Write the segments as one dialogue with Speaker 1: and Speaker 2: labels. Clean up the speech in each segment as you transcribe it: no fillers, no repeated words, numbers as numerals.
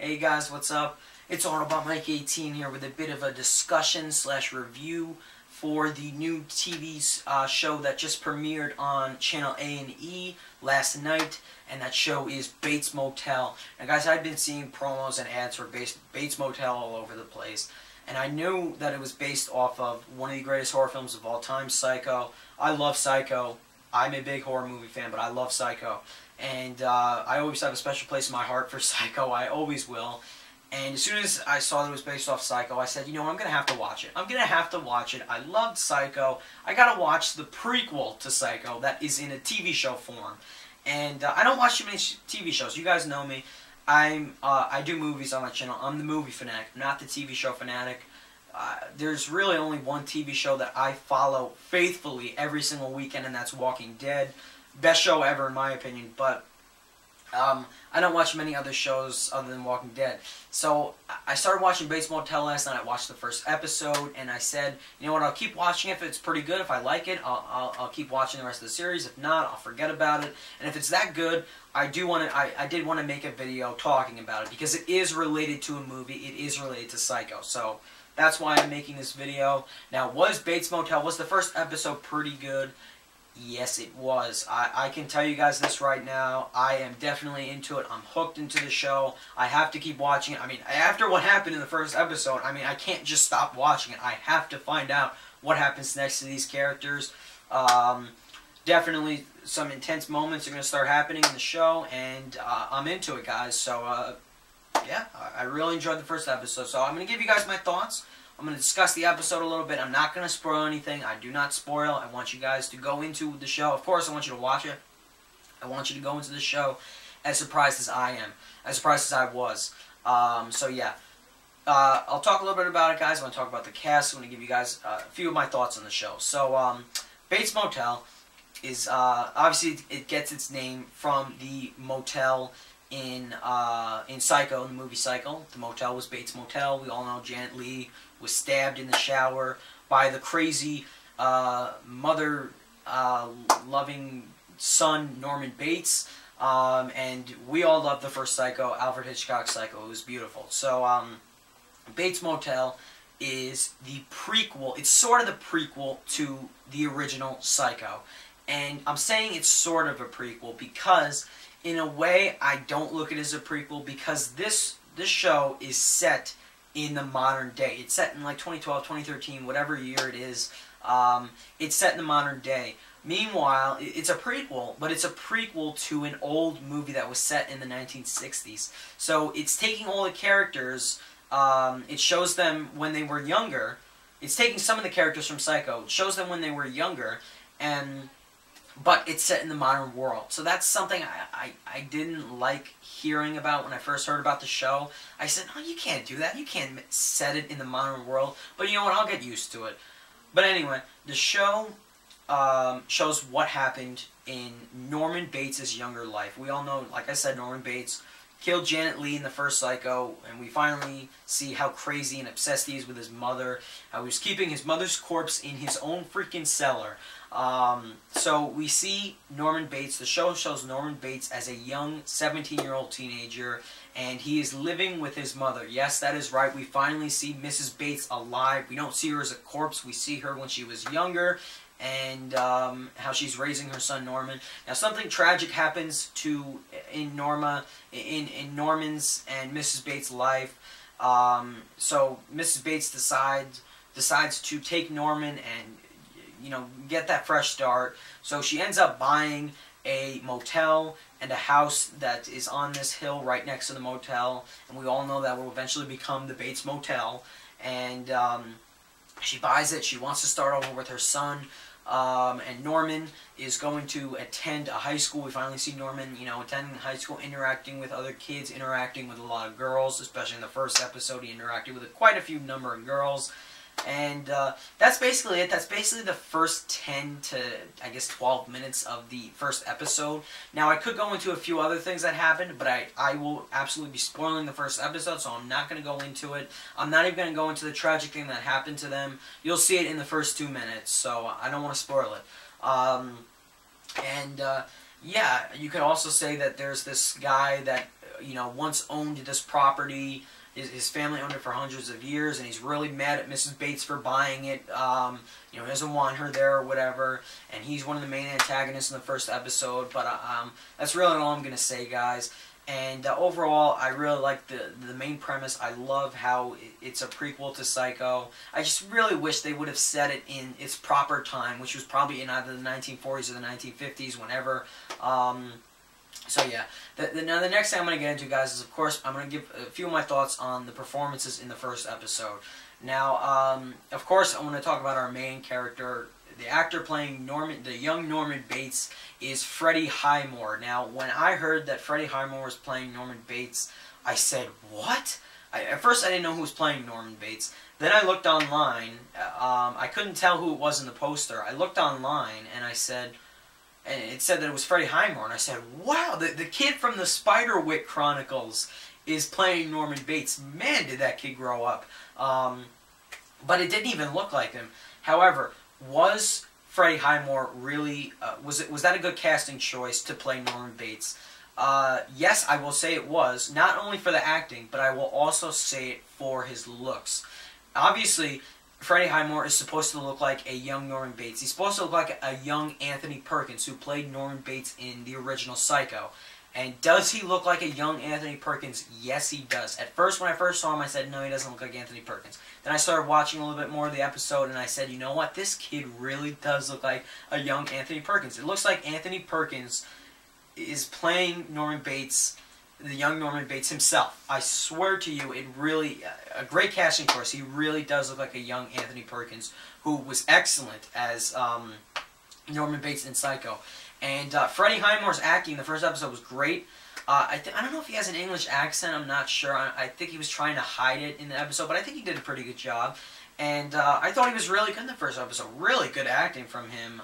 Speaker 1: Hey guys, what's up? It's Autobot Mike 18 here with a bit of a discussion / review for the new TV show that just premiered on Channel A&E last night, and that show is Bates Motel. Now guys, I've been seeing promos and ads for Bates Motel all over the place, and I knew that it was based off of one of the greatest horror films of all time, Psycho. I love Psycho. I'm a big horror movie fan, but I love Psycho. And I always have a special place in my heart for Psycho. I always will. And as soon as I saw that it was based off Psycho, I said, you know what, I'm going to have to watch it. I'm going to have to watch it. I loved Psycho. I got to watch the prequel to Psycho that is in a TV show form. And I don't watch too many TV shows. You guys know me. I do movies on my channel. I'm the movie fanatic, not the TV show fanatic. There's really only one TV show that I follow faithfully every single weekend, and that's Walking Dead. Best show ever in my opinion, but I don't watch many other shows other than Walking Dead. So I started watching Bates Motel last night. I watched the first episode, and I said, you know what, I'll keep watching if it's pretty good. If I like it, I'll keep watching the rest of the series. If not, I'll forget about it. And if it's that good, I did want to make a video talking about it, because it is related to a movie. It is related to Psycho. So that's why I'm making this video. Now, was Bates Motel, was the first episode pretty good? Yes, it was. I can tell you guys this right now. I am definitely into it. I'm hooked into the show. I have to keep watching it. I mean, after what happened in the first episode, I mean, I can't just stop watching it. I have to find out what happens next to these characters. Definitely some intense moments are going to start happening in the show, and I'm into it, guys. So, yeah, I really enjoyed the first episode. So I'm going to give you guys my thoughts. I'm going to discuss the episode a little bit. I'm not going to spoil anything. I do not spoil. I want you guys to go into the show. Of course, I want you to watch it. I want you to go into the show as surprised as I am. As surprised as I was. So, yeah. I'll talk a little bit about it, guys. I want to talk about the cast. I want to give you guys a few of my thoughts on the show. So, Bates Motel is, obviously, it gets its name from the motel in Psycho, in the movie Psycho. The motel was Bates Motel. We all know Janet Leigh was stabbed in the shower by the crazy mother-loving son, Norman Bates. And we all love the first Psycho, Alfred Hitchcock's Psycho. It was beautiful. So, Bates Motel is the prequel. It's sort of the prequel to the original Psycho. And I'm saying it's sort of a prequel because, in a way, I don't look at it as a prequel, because this show is set in the modern day. It's set in like 2012, 2013, whatever year it is. It's set in the modern day. Meanwhile, it's a prequel, but it's a prequel to an old movie that was set in the 1960s. So it's taking all the characters, it shows them when they were younger. It's taking some of the characters from Psycho, it shows them when they were younger, but it's set in the modern world. So that's something I didn't like hearing about when I first heard about the show. I said, no, you can't do that. You can't set it in the modern world. But you know what? I'll get used to it. But anyway, the show shows what happened in Norman Bates' younger life. We all know, like I said, Norman Bates killed Janet Leigh in the first Psycho, and we finally see how crazy and obsessed he is with his mother, how he was keeping his mother's corpse in his own freaking cellar. So we see Norman Bates. The show shows Norman Bates as a young 17-year-old teenager, and he is living with his mother. Yes, that is right. We finally see Mrs. Bates alive. We don't see her as a corpse. We see her when she was younger, and how she's raising her son Norman. Now, something tragic happens in Norman's and Mrs. Bates' life. So Mrs. Bates decides to take Norman and, you know, get that fresh start. So she ends up buying a motel and a house that is on this hill right next to the motel, and we all know that will eventually become the Bates Motel. And she buys it. She wants to start over with her son. And Norman is going to attend a high school. We finally see Norman, you know, attending high school, interacting with other kids, interacting with a lot of girls. Especially in the first episode, he interacted with quite a few number of girls. And that's basically it. That's basically the first 10 to, I guess, 12 minutes of the first episode. Now, I could go into a few other things that happened, but I will absolutely be spoiling the first episode, so I'm not going to go into it. I'm not even going to go into the tragic thing that happened to them. You'll see it in the first 2 minutes, so I don't want to spoil it. Yeah, you could also say that there's this guy that once owned this property. His family owned it for hundreds of years, and he's really mad at Mrs. Bates for buying it. He doesn't want her there or whatever, and he's one of the main antagonists in the first episode. But that's really all I'm going to say, guys. And overall, I really like the main premise. I love how it's a prequel to Psycho. I just really wish they would have set it in its proper time, which was probably in either the 1940s or the 1950s, whenever. So yeah, now the next thing I'm going to get into, guys, is of course I'm going to give a few of my thoughts on the performances in the first episode. Now, of course, I want to talk about our main character. The actor playing the young Norman Bates is Freddie Highmore. Now, when I heard that Freddie Highmore was playing Norman Bates, I said, what? At first, I didn't know who was playing Norman Bates. Then I looked online. I couldn't tell who it was in the poster. I looked online, and it said that it was Freddie Highmore. And I said, wow, the kid from the Spiderwick Chronicles is playing Norman Bates. Man, did that kid grow up. But it didn't even look like him. However, was Freddie Highmore really, was that a good casting choice to play Norman Bates? Yes, I will say it was, not only for the acting, but I will also say it for his looks. Obviously, Freddie Highmore is supposed to look like a young Norman Bates. He's supposed to look like a young Anthony Perkins, who played Norman Bates in the original Psycho. And does he look like a young Anthony Perkins? Yes, he does. At first, when I first saw him, I said, no, he doesn't look like Anthony Perkins. Then I started watching a little bit more of the episode, and I said, you know what? This kid really does look like a young Anthony Perkins. It looks like Anthony Perkins is playing Norman Bates, the young Norman Bates himself. I swear to you, it really, a great casting choice. He really does look like a young Anthony Perkins, who was excellent as Norman Bates in Psycho. And Freddie Highmore's acting in the first episode was great. I don't know if he has an English accent. I'm not sure. I think he was trying to hide it in the episode, but I think he did a pretty good job. And I thought he was really good in the first episode. Really good acting from him.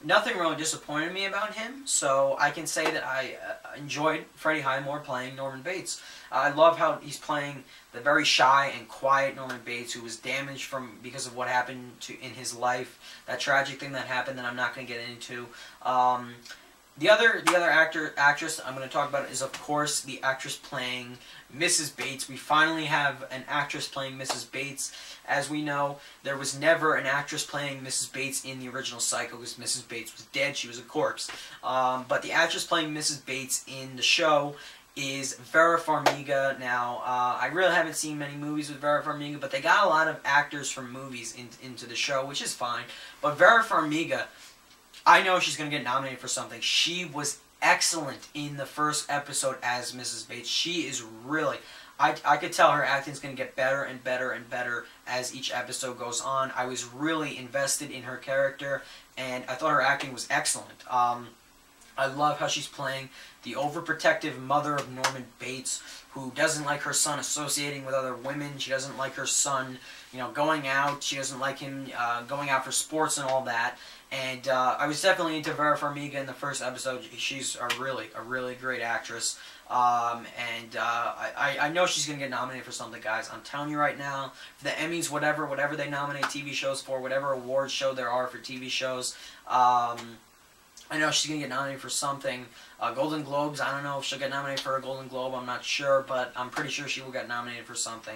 Speaker 1: Nothing really disappointed me about him, so I can say that I enjoyed Freddie Highmore playing Norman Bates. I love how he's playing the very shy and quiet Norman Bates, who was damaged because of what happened in his life, that tragic thing that happened that I'm not going to get into. The other actress I'm going to talk about is, of course, the actress playing Mrs. Bates. We finally have an actress playing Mrs. Bates. As we know, there was never an actress playing Mrs. Bates in the original Psycho because Mrs. Bates was dead. She was a corpse. But the actress playing Mrs. Bates in the show is Vera Farmiga. Now, I really haven't seen many movies with Vera Farmiga, but they got a lot of actors from movies into the show, which is fine. But Vera Farmiga, I know she's going to get nominated for something. She was excellent in the first episode as Mrs. Bates. She is really... I could tell her acting's going to get better and better and better as each episode goes on. I was really invested in her character, and I thought her acting was excellent. I love how she's playing the overprotective mother of Norman Bates, who doesn't like her son associating with other women. She doesn't like her son, going out. She doesn't like him going out for sports and all that. And I was definitely into Vera Farmiga in the first episode. She's a really great actress. I know she's going to get nominated for something, guys. I'm telling you right now, for the Emmys, whatever they nominate TV shows for, whatever awards show there are for TV shows, I know she's going to get nominated for something. Golden Globes, I don't know if she'll get nominated for a Golden Globe. I'm not sure, but I'm pretty sure she will get nominated for something.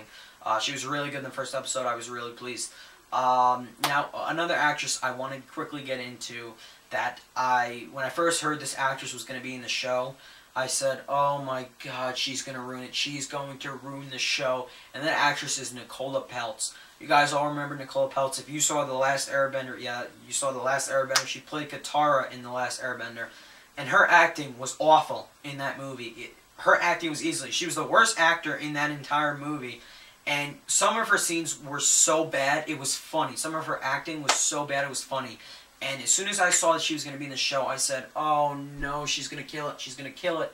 Speaker 1: She was really good in the first episode. I was really pleased. Now, another actress I want to quickly get into that when I first heard this actress was going to be in the show, I said, oh my god, she's going to ruin it. She's going to ruin the show. And that actress is Nicola Peltz. You guys all remember Nicola Peltz. If you saw The Last Airbender, yeah, you saw The Last Airbender. She played Katara in The Last Airbender. And her acting was awful in that movie. Her acting was she was the worst actor in that entire movie. And some of her scenes were so bad, it was funny. Some of her acting was so bad, it was funny. And as soon as I saw that she was going to be in the show, I said, oh no, she's going to kill it, she's going to kill it.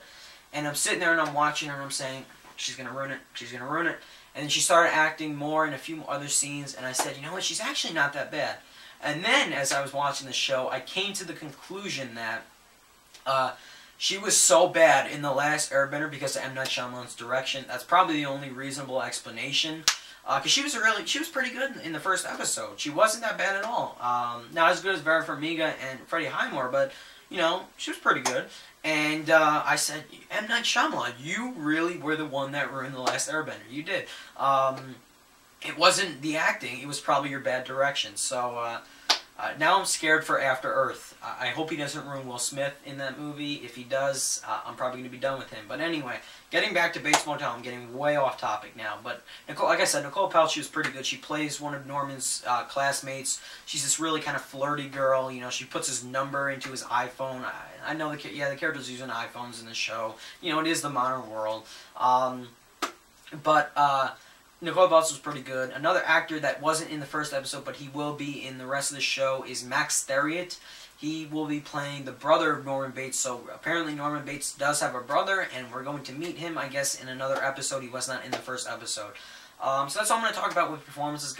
Speaker 1: And I'm sitting there and I'm watching her and I'm saying, she's going to ruin it, she's going to ruin it. And then she started acting more in a few other scenes, and I said, you know what, she's actually not that bad. And then, as I was watching the show, I came to the conclusion that she was so bad in The Last Airbender because of M. Night Shyamalan's direction. That's probably the only reasonable explanation. Because she was pretty good in the first episode. She wasn't that bad at all. Not as good as Vera Farmiga and Freddie Highmore, but you know, she was pretty good. And I said, M. Night Shyamalan, you really were the one that ruined The Last Airbender. You did. It wasn't the acting, it was probably your bad direction. So now I'm scared for After Earth. I hope he doesn't ruin Will Smith in that movie. If he does, I'm probably going to be done with him. But anyway, getting back to Bates Motel, I'm getting way off topic now. But Nicole, like I said, Nicole Peltz, she was pretty good. She plays one of Norman's classmates. She's this really kind of flirty girl. You know, she puts his number into his iPhone. I know the character's using iPhones in the show. You know, it is the modern world. Nicole Peltz was pretty good. Another actor that wasn't in the first episode, but he will be in the rest of the show, is Max Theriot. He will be playing the brother of Norman Bates. So apparently Norman Bates does have a brother, and we're going to meet him, I guess, in another episode. He was not in the first episode. So that's all I'm going to talk about with performances,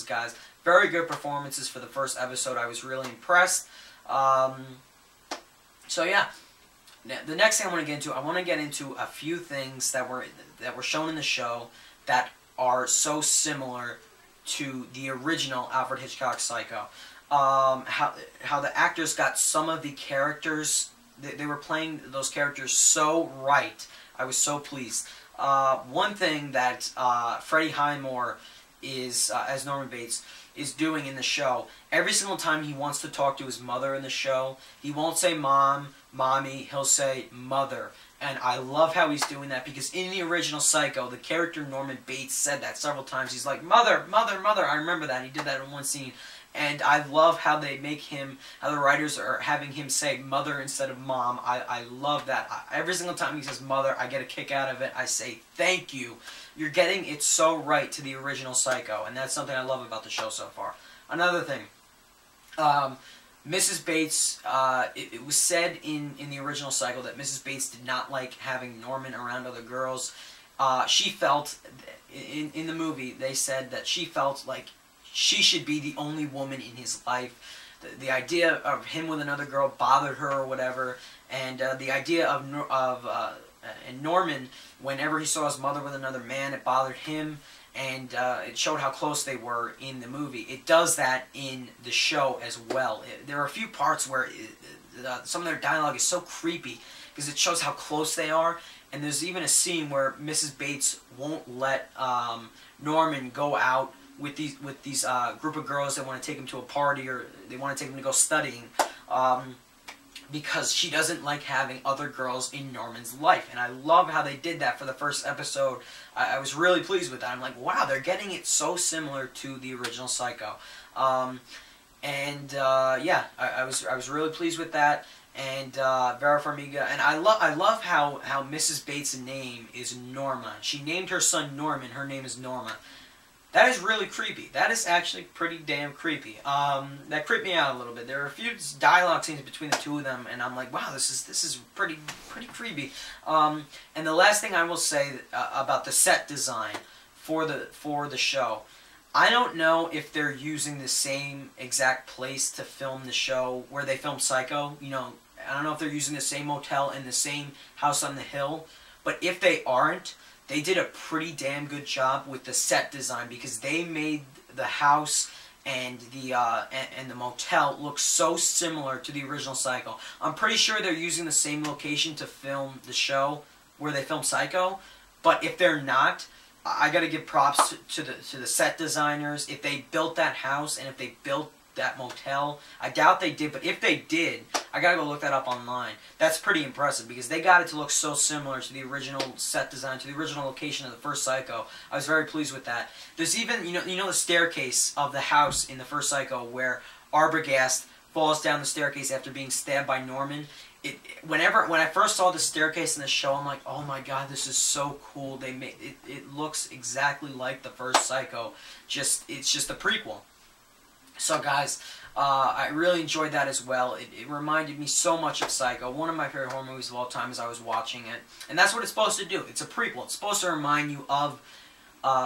Speaker 1: guys. Very good performances for the first episode. I was really impressed. So yeah. Now, the next thing I want to get into a few things that were shown in the show that are so similar to the original Alfred Hitchcock Psycho. How the actors got some of the characters, they were playing those characters so right. I was so pleased. One thing that Freddie Highmore is, as Norman Bates, is doing in the show, every single time he wants to talk to his mother in the show, he won't say mom, mommy, he'll say mother. And I love how he's doing that, because in the original Psycho, the character Norman Bates said that several times. He's like, mother, mother, mother. I remember that. He did that in one scene. And I love how they make him, how the writers are having him say mother instead of mom. I love that. Every single time he says mother, I get a kick out of it. I say, thank you. You're getting it so right to the original Psycho. And that's something I love about the show so far. Another thing. Mrs. Bates, it was said in the original Psycho that Mrs. Bates did not like having Norman around other girls. She felt, in the movie, they said that she felt like she should be the only woman in his life. The idea of him with another girl bothered her or whatever, and the idea of Norman, whenever he saw his mother with another man, it bothered him. And it showed how close they were in the movie. It does that in the show as well. There are a few parts where some of their dialogue is so creepy because it shows how close they are. And there's even a scene where Mrs. Bates won't let Norman go out with these group of girls that want to take him to a party, or they want to take him to go studying. Because she doesn't like having other girls in Norman's life. And I love how they did that for the first episode. I was really pleased with that. I'm like, wow, they're getting it so similar to the original Psycho. Yeah, I was really pleased with that. And Vera Farmiga, and I love how Mrs. Bates' name is Norma. She named her son Norman. Her name is Norma. That is really creepy. That is actually pretty damn creepy. That creeped me out a little bit. There are a few dialogue scenes between the two of them, and I'm like, wow, this is pretty creepy. And the last thing I will say about the set design for the show, I don't know if they're using the same exact place to film the show where they filmed Psycho. You know, I don't know if they're using the same motel and the same house on the hill, but if they aren't, they did a pretty damn good job with the set design, because they made the house and the motel look so similar to the original Psycho. I'm pretty sure they're using the same location to film the show where they filmed Psycho, but if they're not, I gotta give props to the set designers. If they built that house and if they built that motel, I doubt they did, but if they did, I gotta go look that up online. That's pretty impressive, because they got it to look so similar to the original set design, to the original location of the first Psycho. I was very pleased with that. There's even, you know the staircase of the house in the first Psycho where Arbogast falls down the staircase after being stabbed by Norman. When I first saw the staircase in the show, I'm like, oh my god, this is so cool. They made it looks exactly like the first Psycho. It's just a prequel. So guys, I really enjoyed that as well. It reminded me so much of Psycho, one of my favorite horror movies of all time as I was watching it. And that's what it's supposed to do. It's a prequel. It's supposed to remind you of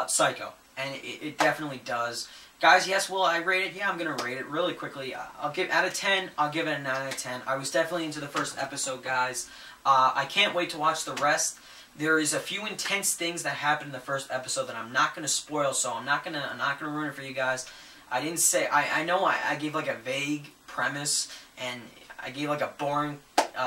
Speaker 1: Psycho. And it definitely does. Guys, yes, will I rate it? Yeah, I'm going to rate it really quickly. I'll give out of 10, I'll give it a 9 out of 10. I was definitely into the first episode, guys. I can't wait to watch the rest. There is a few intense things that happened in the first episode that I'm not going to spoil, so I'm not going to ruin it for you guys. I didn't say, I know I gave like a vague premise, and I gave like a boring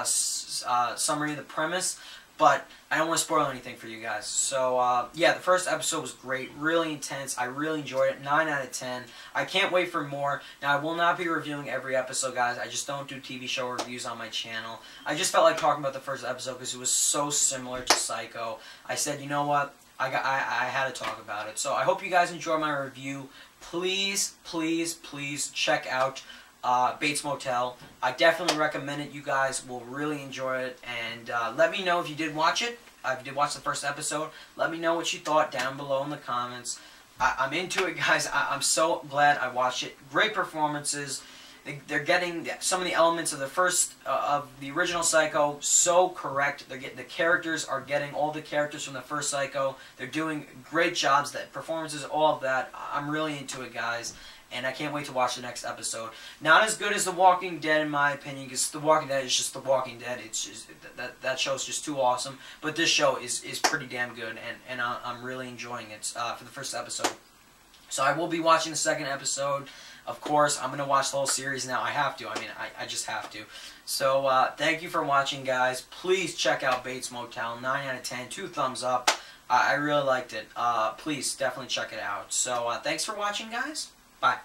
Speaker 1: summary of the premise, but I don't want to spoil anything for you guys. So, yeah, the first episode was great, really intense. I really enjoyed it. 9 out of 10. I can't wait for more. Now, I will not be reviewing every episode, guys. I just don't do TV show reviews on my channel. I just felt like talking about the first episode because it was so similar to Psycho. I said, you know what? I had to talk about it. So, I hope you guys enjoy my review. Please, please, please check out Bates Motel. I definitely recommend it. You guys will really enjoy it. And let me know if you did watch it. If you did watch the first episode, let me know what you thought down below in the comments. I'm into it, guys. I'm so glad I watched it. Great performances. They're getting some of the elements of the first of the original Psycho so correct. The characters are getting all the characters from the first Psycho. They're doing great jobs. The performances, all of that. I'm really into it, guys. And I can't wait to watch the next episode. Not as good as The Walking Dead, in my opinion, because The Walking Dead is just The Walking Dead. It's just that show's just too awesome. But this show is pretty damn good, and I'm really enjoying it for the first episode. So I will be watching the second episode. Of course, I'm going to watch the whole series now. I have to. I mean, I just have to. So thank you for watching, guys. Please check out Bates Motel. 9 out of 10. 2 thumbs up. I really liked it. Please, definitely check it out. So thanks for watching, guys. Bye.